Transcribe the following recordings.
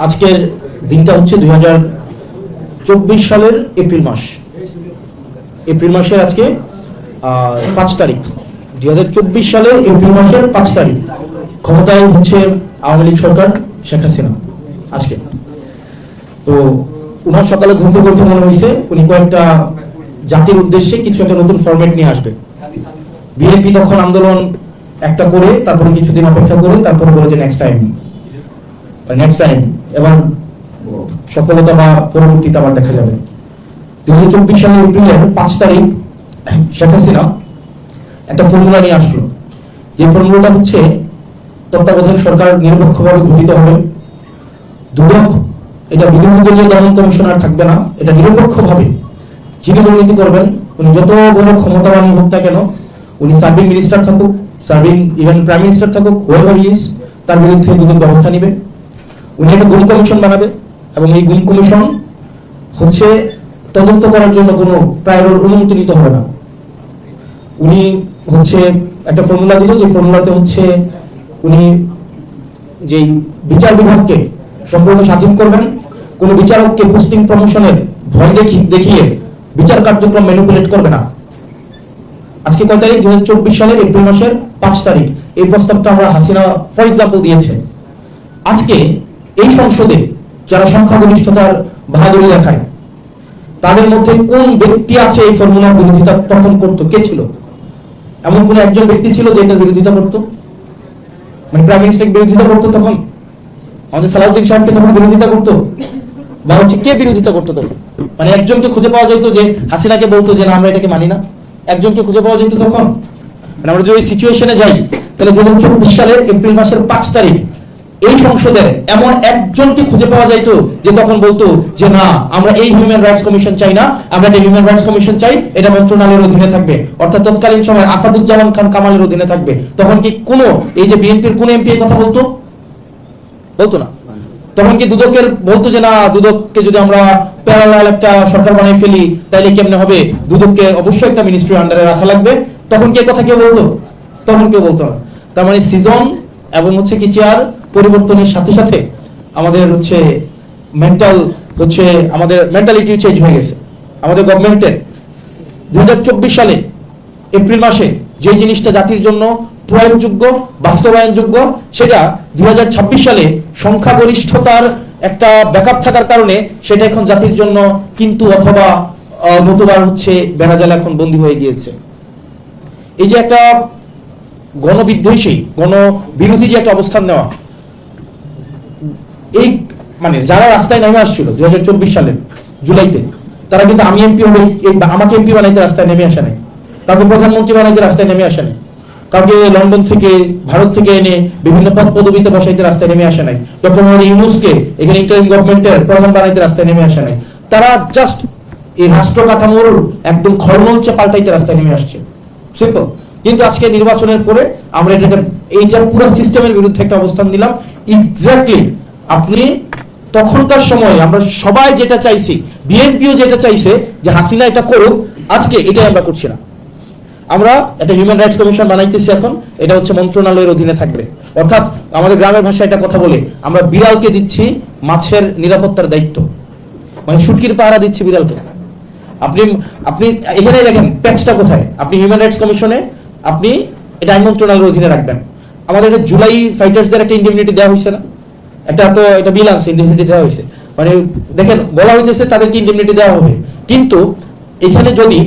আজকের দিনটা হচ্ছে 2024 সালের এপ্রিল মাসের আজকে 5 তারিখ। 2024 সালের এপ্রিল মাসের 5 তারিখ ক্ষমতায় হচ্ছে আওয়ামী লীগ সরকার, শেখ হাসিনা। আজকে তো উনার সকালে ঘুম থেকে উঠে মনে হয়েছে উনি কয়েকটা জাতির উদ্দেশ্যে কিছু একটা নতুন ফরম্যাট নিয়ে আসবে। বিএনপি তখন আন্দোলন একটা করে তারপরে কিছুদিন অপেক্ষা করে তারপরে বলে যে নেক্সট টাইম এবার সফলতা বা পরবর্তীতে আবার দেখা যাবে। 2024 সালের এপ্রিলের 5 তারিখ শেখ হাসিনা একটা ফর্মুলা নিয়ে আসলো, যে ফর্মুলাটা হচ্ছে তত্ত্বাবধায়ক সরকার নিরপেক্ষভাবে গঠিত হবে, দুদক এটা বিরোধী দলীয় দমন কমিশনার থাকবে না, এটা নিরপেক্ষভাবে যিনি দুর্নীতি করবেন উনি যত বড় ক্ষমতাবানই হোক না কেন, উনি সার্ভিং মিনিস্টার থাকুক, সার্ভিং ইভেন প্রাইম মিনিস্টার থাকুক, হোয়েভার হি ইজ, তার বিরুদ্ধে দুদক ব্যবস্থা নেবে। উনি একটা গুম কমিশন বানাবে এবং এই গুম কমিশন হচ্ছে তদন্ত করার জন্য কোনো প্রায়র অনুমতি নিতে হবে না। উনি হচ্ছে একটা ফর্মুলা দিল, যে ফর্মুলাতে হচ্ছে উনি যেই বিচার বিভাগকে সম্পূর্ণ স্বাধীন করবেন, কোন বিচারককে পোস্টিং প্রমোশনের ভয় দেখিয়ে বিচার কার্যক্রম ম্যানিপুলেট করবে না। আজকে কয় তারিখ? 2024 সালের এপ্রিল মাসের 5 তারিখ এই প্রস্তাবটা আমরা হাসিনা ফর এক্সাম্পল দিয়েছে। আজকে এই সংসদে যারা সংখ্যাগরিষ্ঠতার বাহাদুরি দেখায় তাদের মধ্যে কোন ব্যক্তি আছে এই ফর্মুলার বিরোধিতা তখন করতো? কে ছিল? এমন কোন একজন ব্যক্তি ছিল যে এটার বিরোধিতা করতো? মানে প্রাইম মিনিস্টার বিরোধিতা করতো তখন? আমাদের সালাউদ্দিন সাহেবকে তখন বিরোধিতা করতো? বা হচ্ছে কে বিরোধিতা করতো তখন? মানে একজনকে খুঁজে পাওয়া যেত যে হাসিনাকে বলতো যে না আমরা এটাকে মানি না, একজনকে খুঁজে পাওয়া যেত তখন? মানে আমরা যদি ওই সিচুয়েশনে যাই তাহলে 2024 সালের এপ্রিল মাসের 5 তারিখ এই সংসদের এমন একজনকে খুঁজে পাওয়া যাইতো যে তখন বলতো যে না আমরা এই হিউম্যান রাইটস কমিশন চাই না, আমরা একটা হিউম্যান রাইটস কমিশন চাই, এটা মন্ত্রণালয়ের অধীনে থাকবে, অর্থাৎ তৎকালীন সময় আসাদুজ্জামান খান কামালের অধীনে থাকবে। তখন কি কোনো এই যে বিএনপির কোন এমপি এই কথা বলতো না? তখন কি দুদকের বলতো যে না দুদককে যদি আমরা প্যারালাল একটা সরকার বানিয়ে ফেলি তাইলে কেমনে হবে, দুদককে অবশ্যই একটা মিনিস্ট্রির আন্ডারে রাখা লাগবে? তখন কি কথা কেউ বলতো? তখন কেউ বলতো না। তার মানে সিজন এবং হচ্ছে কি চেয়ার পরিবর্তনের সাথে সাথে আমাদের হচ্ছে আমাদের মেন্টালিটি চেঞ্জ হয়ে গেছে। আমাদের গভর্নমেন্টের 2024 সালে এপ্রিল মাসে যে জিনিসটা জাতির জন্য প্রয়োগযোগ্য, বাস্তবায়নযোগ্য, সেটা 2026 সালে সংখ্যাগরিষ্ঠতার একটা ব্যাকআপ থাকার কারণে সেটা এখন জাতির জন্য কিন্তু অথবা নতুবার হচ্ছে বেড়াজাল এখন বন্দী হয়ে গিয়েছে। এই যে একটা গণবিদ্বেষী গণবিরোধী যে একটা অবস্থান নেওয়া, এই মানে যারা রাস্তায় নেমে আসছিল 2024 সালের জুলাইতে, তারা কিন্তু আমি এমপি হই আমাকে এমপি বানাইতে রাস্তায় নেমে আসে নাই, কাউকে প্রধানমন্ত্রী বানাইতে রাস্তায় নেমে আসে নাই, কাউকে লন্ডন থেকে ভারত থেকে এনে বিভিন্ন পদ পদবিতে বসাইতে রাস্তায় নেমে আসে নাই, ডক্টর মোহাম্মদ ইউনূসকে এখানে ইন্টারিম গভর্নমেন্টের প্রধান বানাইতে রাস্তায় নেমে আসে নাই। তারা জাস্ট এই রাষ্ট্র কাঠামোর একদম খড়মলচে পাল্টাইতে রাস্তায় নেমে আসছে, সিম্পল। কিন্তু আজকে নির্বাচনের পরে আমরা এইটার পুরো সিস্টেমের বিরুদ্ধে একটা অবস্থান নিলাম। এক্স্যাক্টলি আপনি তখনকার সময় আমরা সবাই যেটা চাইছি, বিএনপিও যেটা চাইছে যে হাসিনা এটা করুক, আজকে এটাই আমরা করছি না। আমরা একটা হিউম্যান রাইটস কমিশন বানাইতেছি এখন, এটা হচ্ছে মন্ত্রণালয়ের অধীনে থাকবে, অর্থাৎ আমাদের গ্রামের ভাষায় এটা কথা বলে আমরা বিড়ালকে দিচ্ছি মাছের নিরাপত্তার দায়িত্ব, মানে শুটকির পাহারা দিচ্ছি বিড়ালকে। আপনি এখানে দেখেন প্যাচটা কোথায়। আপনি হিউম্যান রাইটস কমিশনে আপনি এটা আইন মন্ত্রণালয়ের অধীনে রাখবেন। আমাদের জুলাই ফাইটার্সদের একটা ইন্ডিমনিটি দেওয়া হয়েছে না, এটা বিল আনছে, ইন্ডিমনিটি দেওয়া হয়েছে। মানে দেখেন বলা হইতেছে তাদেরকে ইন্ডিমনিটি দেওয়া হবে, কিন্তু এখানে যদি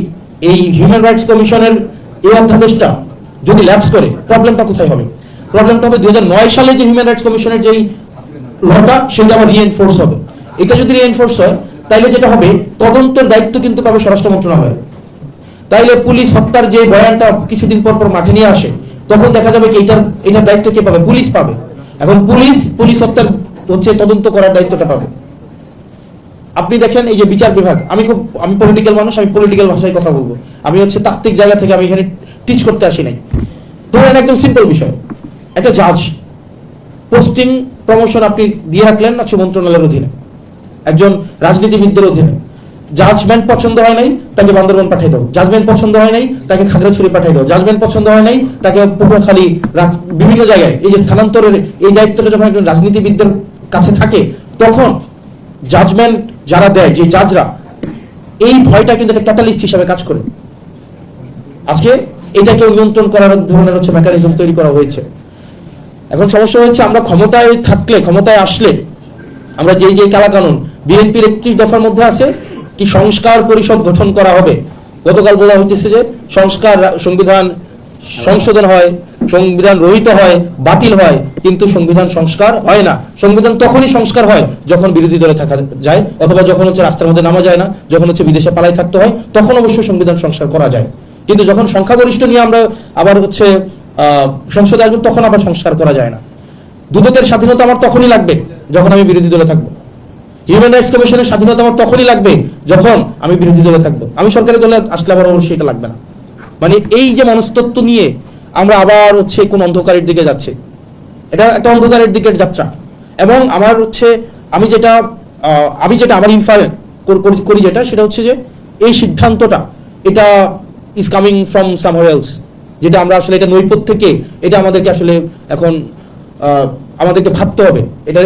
এই হিউম্যান রাইটস কমিশনের এই অধ্যাদেশটা যদি ল্যাপস করে প্রবলেমটা কোথায় হবে? প্রবলেমটা হবে 2009 সালে যে হিউম্যান রাইটস কমিশনের যেই লটা সেটা আবার রিএনফোর্স হবে। এটা যদি রিএনফোর্স হয় তাইলে যেটা হবে তদন্তের দায়িত্ব কিন্তু পাবে স্বরাষ্ট্র মন্ত্রণালয়। তাইলে পুলিশ হত্যার যে বয়ানটা কিছুদিন পর পর মাঠে নিয়ে আসে তখন দেখা যাবে কি এটার দায়িত্ব কে পাবে? পুলিশ পাবে। এখন পুলিশ হত্যার হচ্ছে তদন্ত করার দায়িত্বটা পাবে। আপনি দেখেন এই যে বিচার বিভাগ, আমি পলিটিক্যাল মানুষ, আমি পলিটিক্যাল ভাষায় কথা বলবো, আমি হচ্ছে তাত্ত্বিক জায়গা থেকে আমি এখানে টিচ করতে আসি নাই। ধরেন একদম সিম্পল বিষয়, একটা জাজ পোস্টিং প্রমোশন আপনি দিয়ে রাখলেন না মন্ত্রণালয়ের অধীনে, একজন রাজনীতিবিদদের অধীনে। জাজমেন্ট পছন্দ হয় নাই তাকে বান্দরবান পাঠাই দাও, জাজমেন্ট পছন্দ হয় নাই তাকে খাগড়াছড়ি পাঠাই দাও, জাজমেন্ট পছন্দ হয় নাই তাকে পটুয়াখালী, বিভিন্ন জায়গায়। এই যে স্থানান্তরের এই দায়িত্বটা যখন একজন রাজনীতিবিদদের কাছে থাকে তখন জাজমেন্ট যারা দেয়, যে জাজরা, এই ভয়টা কিন্তু একটা ক্যাটালিস্ট হিসাবে কাজ করে। আজকে এটাকে নিয়ন্ত্রণ করার ধরনের হচ্ছে মেকানিজম তৈরি করা হয়েছে। এখন সমস্যা হয়েছে, আমরা ক্ষমতায় থাকলে, ক্ষমতায় আসলে আমরা যে কালাকানুন, বিএনপির 31 দফার মধ্যে আছে কি সংস্কার পরিষদ গঠন করা হবে। গতকাল বলা হচ্ছে যে সংবিধান সংশোধন হয়, সংবিধান রহিত হয়, বাতিল হয়, কিন্তু সংবিধান সংস্কার হয় না। সংবিধান তখনই সংস্কার হয় যখন বিরোধী দলে থাকা যায়, অথবা যখন হচ্ছে রাস্তার মধ্যে নামা যায় না, যখন হচ্ছে বিদেশে পালাই থাকতে হয়, তখন অবশ্যই সংবিধান সংস্কার করা যায়। কিন্তু যখন সংখ্যাগরিষ্ঠ নিয়ে আমরা আবার হচ্ছে সংসদে আসবো, তখন আবার সংস্কার করা যায় না। দুদকের স্বাধীনতা আমার তখনই লাগবে যখন আমি বিরোধী দলে থাকবো। হিউম্যান রাইটস কমিশনের স্বাধীনতা আমার তখনই লাগবে যখন আমি বিরোধী দলে থাকবো। আমি সরকারি দলে আসলে আবার অবশ্যই এটা লাগবে না। মানে এই যে মনস্তত্ব নিয়ে আমরা আবার হচ্ছে কোন অন্ধকারের দিকে যাচ্ছে, এটা একটা অন্ধকারের দিকের যাত্রা। এবং আমার হচ্ছে আমি যেটা আমার ইনফারেন্স করি যেটা, সেটা হচ্ছে যে এই সিদ্ধান্তটা এটা ইজ কামিং ফ্রম সামহার এলস, যেটা আমরা আসলে এটা নৈপথ্য থেকে এটা আমাদেরকে আসলে এখন আমাদেরকে ভাবতে হবে,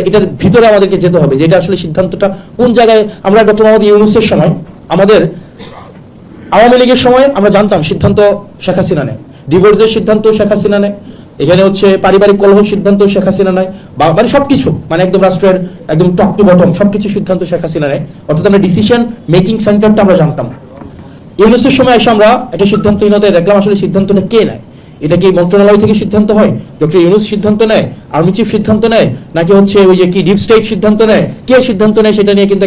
এটার ভিতরে আমাদেরকে যেতে হবে, যেটা আসলে সিদ্ধান্তটা কোন জায়গায়। আমরা ডক্টর মোহাম্মদ ইউনূসের সময়, আমাদের আওয়ামী লীগের সময় আমরা জানতাম সিদ্ধান্ত শেখ হাসিনা নেয়, ডিভোর্সের সিদ্ধান্ত শেখ হাসিনা নেয়, এখানে হচ্ছে পারিবারিক কলহ সিদ্ধান্ত শেখ হাসিনা নেয়, মানে সবকিছু, মানে একদম রাষ্ট্রের একদম টপ টু বটম সবকিছু সিদ্ধান্ত শেখ হাসিনা নেয়। অর্থাৎ আমরা ডিসিশন মেকিং সেন্টারটা আমরা জানতাম। ইউনূসের সময় এসে আমরা একটা সিদ্ধান্তহীনতায় দেখলাম আসলে সিদ্ধান্তটা কে নেয়। এটা কি মন্ত্রণালয় থেকে সিদ্ধান্ত হয়, ডক্টর ইউনূস সিদ্ধান্ত নেয়, আর্মি চিফ সিদ্ধান্ত নেয়, নাকি হচ্ছে ওই যে কি ডিপ স্টেট সিদ্ধান্ত নেয়, কে সিদ্ধান্ত নেয়, সেটা নিয়ে কিন্তু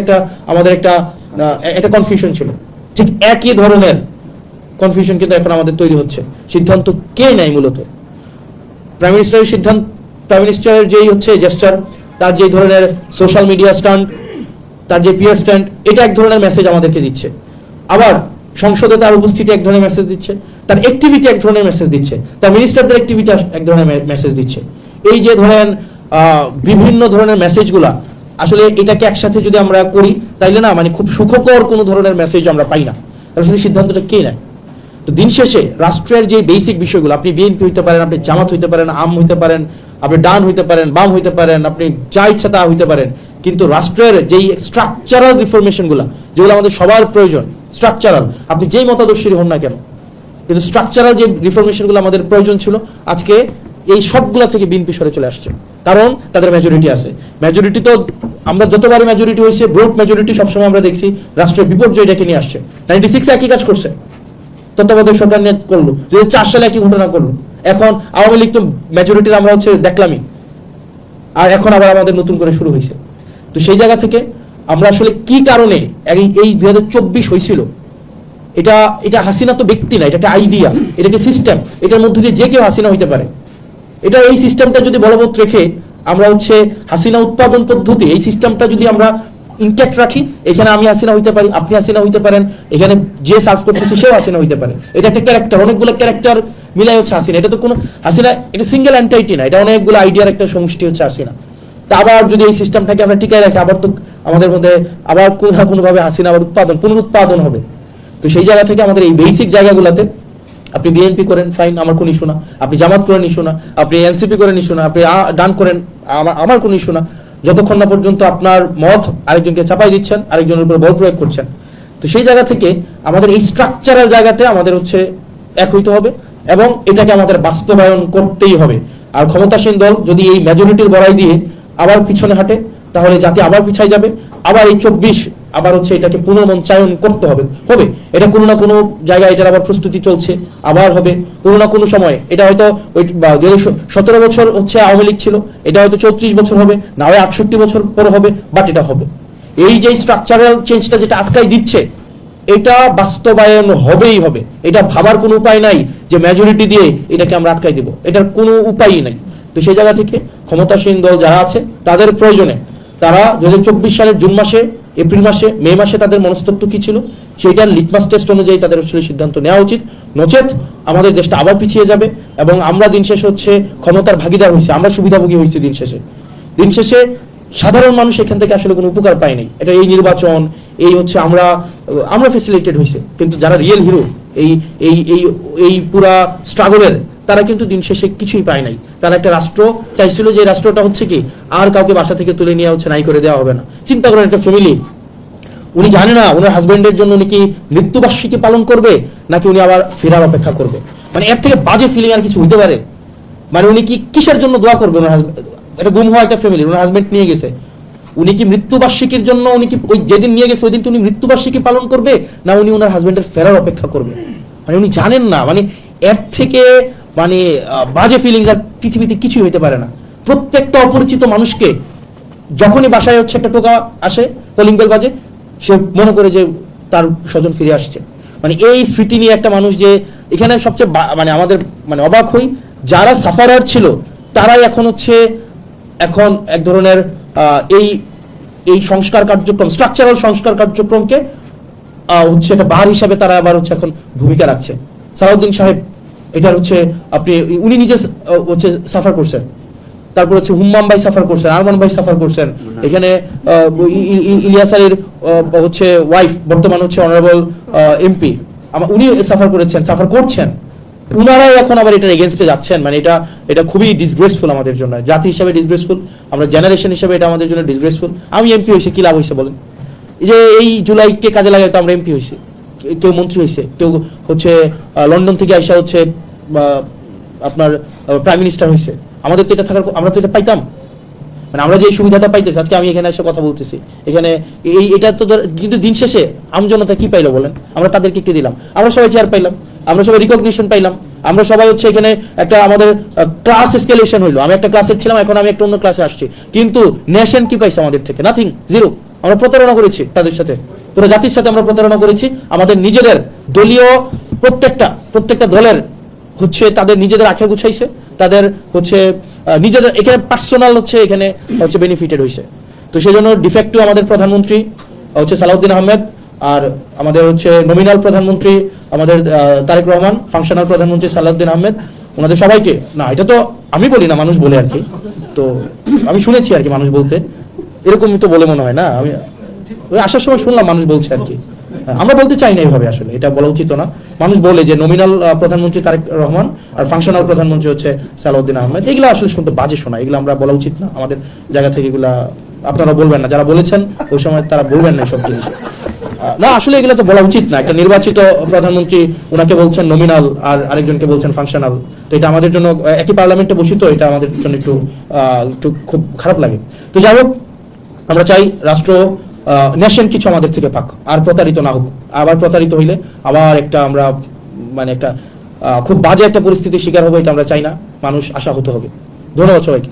আমাদের একটা কনফিউশন ছিল। ঠিক একই ধরনের কনফিউশন কিন্তু এখন আমাদের তৈরি হচ্ছে, সিদ্ধান্ত কে নেয় মূলত। প্রাইম মিনিস্টারের সিদ্ধান্ত, প্রাইম মিনিস্টারের যেই হচ্ছে জেস্টার, তার যে ধরনের সোশ্যাল মিডিয়া স্ট্যান্ড, তার যে পিয়ার স্ট্যান্ড, এটা এক ধরনের মেসেজ আমাদেরকে দিচ্ছে। আবার সংসদে তার উপস্থিতি এক ধরনের মেসেজ দিচ্ছে, তার অ্যাক্টিভিটি এক ধরনের মেসেজ দিচ্ছে, তার মিনিস্টারদের অ্যাক্টিভিটি এক ধরনের মেসেজ দিচ্ছে। এই যে ধরেন বিভিন্ন ধরনের মেসেজগুলা, আসলে এটাকে একসাথে যদি আমরা করি তাইলে না মানে খুব সুখকর কোনো ধরনের মেসেজ আমরা পাই না। আসলে সিদ্ধান্তটা কে নেয়? তো দিন শেষে রাষ্ট্রের যে বেসিক বিষয়গুলো, আপনি বিএনপি হইতে পারেন, আপনি জামাত হইতে পারেন, আম হইতে পারেন, আপনি ডান হইতে পারেন, বাম হইতে পারেন, আপনি যা ইচ্ছা তা হইতে পারেন, কিন্তু রাষ্ট্রের যেই স্ট্রাকচারাল রিফরমেশনগুলো, যেগুলো আমাদের সবার প্রয়োজন, স্ট্রাকচারাল, আপনি যেই মতাদর্শী হন না কেন, কিন্তু স্ট্রাকচারাল যে রিফরমেশনগুলো আমাদের প্রয়োজন ছিল, আজকে এই সবগুলা থেকে বিএনপি সরে চলে আসছে। কারণ তাদের মেজরিটি আছে। মেজরিটি তো আমরা যতবারই মেজরিটি হয়েছে, ব্রড মেজরিটি সবসময় আমরা দেখছি রাষ্ট্রের বিপর্যয় ডেকে নিয়ে আসছে। 96 একই কাজ করছে, তত্ত্বাবধায়ক সরকার নিয়ে করলো, 2004 সালে একই ঘটনা করলো। এখন আওয়ামী লীগ তো মেজরিটির আমরা হচ্ছে দেখলামই, আর এখন আবার আমাদের নতুন করে শুরু হয়েছে। তো সেই জায়গা থেকে আমরা আসলে কি কারণে এই 2024 হয়েছিল, এটা হাসিনা তো ব্যক্তি না, এটা একটা আইডিয়া, এটা একটা সিস্টেম, এটার মধ্যে দিয়ে যে কেউ হাসিনা হইতে পারে। এটা এই সিস্টেমটা যদি বলবৎ রেখে আমরা হচ্ছে হাসিনা উৎপাদন পদ্ধতি, এই সিস্টেমটা যদি আমরা ইনট্যাক্ট রাখি, এখানে আমি হাসিনা হইতে পারি, আপনি হাসিনা হইতে পারেন, এখানে যে সার্ভ করতেছে সেও হাসিনা হইতে পারে। এটা একটা ক্যারেক্টার, অনেকগুলো ক্যারেক্টার মিলাই হচ্ছে হাসিনা। এটা তো কোনো হাসিনা, এটা সিঙ্গেল এন্টাইটি না, এটা অনেকগুলো আইডিয়ার একটা সমষ্টি হচ্ছে হাসিনা। তা আবার যদি এই সিস্টেমটাকে আমরা টিকায় রাখি, আবার তো আমাদের মধ্যে আবার কোনো না কোনোভাবে হাসিনা আবার পুনরুৎপাদন হবে। তো সেই জায়গা থেকে আমাদের এই বেসিক জায়গাগুলোতে, আপনি বিএনপি করেন ফাইন, আমার কোনো ইস্যু না, আপনি জামাত করেন ইস্যু না, আপনি এনসিপি করেন ইস্যু না, আপনি ডান করেন আমার কোনো ইস্যু না, যতক্ষণ না পর্যন্ত আপনার মত আরেকজনকে চাপাই দিচ্ছেন, আরেকজনের উপর বল প্রয়োগ করছেন। তো সেই জায়গা থেকে আমাদের এই স্ট্রাকচারাল জায়গাতে আমাদের হচ্ছে এক হইতে হবে এবং এটাকে আমাদের বাস্তবায়ন করতেই হবে। আর ক্ষমতাসীন দল যদি এই মেজরিটির বড়াই দিয়ে আবার পিছনে হাঁটে, তাহলে জাতি আবার পিছাই যাবে। আবার এই 24 আবার হচ্ছে এটাকে পুনর্মঞ্চায়ন করতে হবে। এটা কোনো না কোনো জায়গায় এটার আবার প্রস্তুতি চলছে, আবার হবে কোনো না কোনো সময়। এটা হয়তো ওই 17 বছর হচ্ছে আওয়ামী লীগ ছিল, এটা হয়তো 34 বছর হবে, না হয় 68 বছর পরে হবে, বাট এটা হবে। এই যে স্ট্রাকচারাল চেঞ্জটা যেটা আটকাই দিচ্ছে, এটা বাস্তবায়ন হবেই হবে। এটা ভাবার কোনো উপায় নাই যে মেজরিটি দিয়ে এটাকে আমরা আটকাই দিব, এটার কোনো উপায়ই নাই। তো সেই জায়গা থেকে ক্ষমতাসীন দল যারা আছে তাদের প্রয়োজনে তারা 2024 সালের জুন মাসে, এপ্রিল মাসে, মে মাসে তাদের মনস্তত্ব কি ছিল সেইটার লিটমাস টেস্ট অনুযায়ী তাদের আসলে সিদ্ধান্ত নেওয়া উচিত। নচেত আমাদের দেশটা আবার পিছিয়ে যাবে এবং আমরা দিন শেষে হচ্ছে ক্ষমতার ভাগিদার হয়েছে, আমরা সুবিধাভোগী হয়েছি। দিন শেষে সাধারণ মানুষ এখান থেকে আসলে কোনো উপকার পায়নি। এটা এই নির্বাচন, এই হচ্ছে আমরা ফ্যাসিলিটেড হয়েছে, কিন্তু যারা রিয়েল হিরো এই এই এই এই পুরা স্ট্রাগলের, তারা কিন্তু দিন শেষে কিছুই পায় নাই। তারা একটা রাষ্ট্র চাইছিল, যে রাষ্ট্রটা হচ্ছে কি আর কাউকে বাসা থেকে তুলে নিয়ে হচ্ছে নাই করে দেওয়া হবে না। চিন্তা করেন একটা ফ্যামিলি, উনি জানে না ওনার হাজবেন্ডের জন্য উনি কি মৃত্যুবার্ষিকী পালন করবে নাকি উনি আবার ফেরার অপেক্ষা করবে। মানে এর থেকে বাজে ফিলিং আর কিছু হইতে পারে? মানে উনি কি কিসের জন্য দোয়া করবে? ওনার হাজবেন্ড, এটা গুম হওয়া একটা ফ্যামিলি, ওনার হাজবেন্ড নিয়ে গেছে, উনি কি মৃত্যুবার্ষিকীর জন্য উনি কি ওই যেদিন নিয়ে গেছে ওই দিন উনি মৃত্যুবার্ষিকী পালন করবে, না উনি ওনার হাজবেন্ডের ফেরার অপেক্ষা করবে? মানে উনি জানেন না, মানে এর থেকে মানে বাজে ফিলিংস আর পৃথিবীতে কিছুই হইতে পারে না। প্রত্যেকটা অপরিচিত মানুষকে যখনই বাসায় হচ্ছে একটা টোকা আসে, কলিং বেল বাজে, সে মনে করে যে তার স্বজন ফিরে আসছে। মানে এই স্মৃতি নিয়ে একটা মানুষ, যে এখানে সবচেয়ে মানে আমাদের মানে অবাক হই, যারা সাফারার ছিল তারাই এখন হচ্ছে এখন এক ধরনের এই এই সংস্কার কার্যক্রম, স্ট্রাকচারাল সংস্কার কার্যক্রমকে হচ্ছে একটা বার হিসাবে তারা আবার হচ্ছে এখন ভূমিকা রাখছে। সালাউদ্দিন সাহেব এটার হচ্ছে আপনি উনি নিজে হচ্ছে সাফার করছেন, তারপর হচ্ছে হুম্মাম ভাই সাফার করছেন, আরমান ভাই সাফার করছেন, এখানে ইলিয়াস আলীর হচ্ছে ওয়াইফ বর্তমান হচ্ছে অনারেবল এমপি, উনি সাফার করেছেন, সাফার করছেন। উনারাই এখন আবার এটার এগেনস্টে যাচ্ছেন। মানে এটা খুবই ডিসগ্রেসফুল আমাদের জন্য, জাতি হিসাবে ডিসগ্রেসফুল, আমরা জেনারেশন হিসাবে এটা আমাদের জন্য ডিসগ্রেসফুল। আমি এমপি হয়েছি, কি লাভ হয়েছে বলেন? এই যে এই জুলাইকে কাজে লাগাই তো আমরা এমপি হয়েছি, কেউ মন্ত্রী হয়েছে, কেউ হচ্ছে লন্ডন থেকে আইসা হচ্ছে আপনার প্রাইম মিনিস্টার হয়েছে। আমাদের তো এটা থাকার, আমরা তো এটা পাইতাম। মানে আমরা যে সুবিধাটা পাইতেছি, আজকে আমি এখানে এসে কথা বলতেছি, এখানে এটা তো কিন্তু দিন শেষে আমজনতা কি পাইলো বলেন? আমরা তাদেরকে কি দিলাম? আমরা সবাই চেয়ার পাইলাম, আমরা সবাই রিকগনিশন পাইলাম, আমরা সবাই হচ্ছে এখানে একটা আমাদের ক্লাস এসকেলেশন হইলো। আমি একটা ক্লাসে ছিলাম, এখন আমি একটা অন্য ক্লাসে আসছি, কিন্তু নেশন কি পাইছে আমাদের থেকে? Nothing, zero. আমরা প্রতারণা করেছি তাদের সাথে, পুরো জাতির সাথে আমরা প্রতারণা করেছি। আমাদের নিজেদের দলীয় প্রত্যেকটা দলের হচ্ছে তাদের নিজেদের আখে গুছাইছে, তাদের হচ্ছে নিজেদের এখানে পার্সোনাল হচ্ছে এখানে হচ্ছে বেনিফিটেড হয়েছে। তো সেই জন্য ডিফেক্টিভ আমাদের প্রধানমন্ত্রী হচ্ছে সালাউদ্দিন আহমেদ, আর আমাদের হচ্ছে নমিনাল প্রধানমন্ত্রী আমাদের তারেক রহমান, ফাংশনাল প্রধানমন্ত্রী সালাউদ্দিন আহমেদ, ওনাদের সবাইকে, না এটা তো আমি বলি না, মানুষ বলে আর কি, তো আমি শুনেছি আর কি মানুষ বলতে, এরকমই তো বলে মনে হয় না। আমি ওই আসার সময় শুনলাম মানুষ বলছে আর কি, আমরা বলতে চাই না এইভাবে, আসলে এটা বলা উচিত না। মানুষ বলে যে নমিনাল প্রধানমন্ত্রী তারেক রহমান আর ফাংশনাল প্রধানমন্ত্রী হচ্ছে সালাউদ্দিন আহমেদ, এগুলো আসলে শুনতে বাজে শোনা, এগুলো আমরা বলা উচিত না আমাদের জায়গা থেকে। এগুলা আপনারা বলবেন না, যারা বলেছেন ওই সময় তারা বলবেন না সব জিনিস। না আসলে এগুলো তো বলা উচিত না। একটা নির্বাচিত প্রধানমন্ত্রী, ওনাকে বলছেন নমিনাল আর আরেকজনকে বলছেন ফাংশনাল, তো এটা আমাদের জন্য একই পার্লামেন্টে বসি, তো এটা আমাদের জন্য একটু খুব খারাপ লাগে। তো যাই হোক, আমরা চাই রাষ্ট্র নেশন কিছু আমাদের থেকে পাক, আর প্রতারিত না হোক। আবার প্রতারিত হইলে আবার একটা আমরা মানে একটা খুব বাজে একটা পরিস্থিতির শিকার হবে, এটা আমরা চাই না। মানুষ আশাহত হবে। ধন্যবাদ সবাইকে।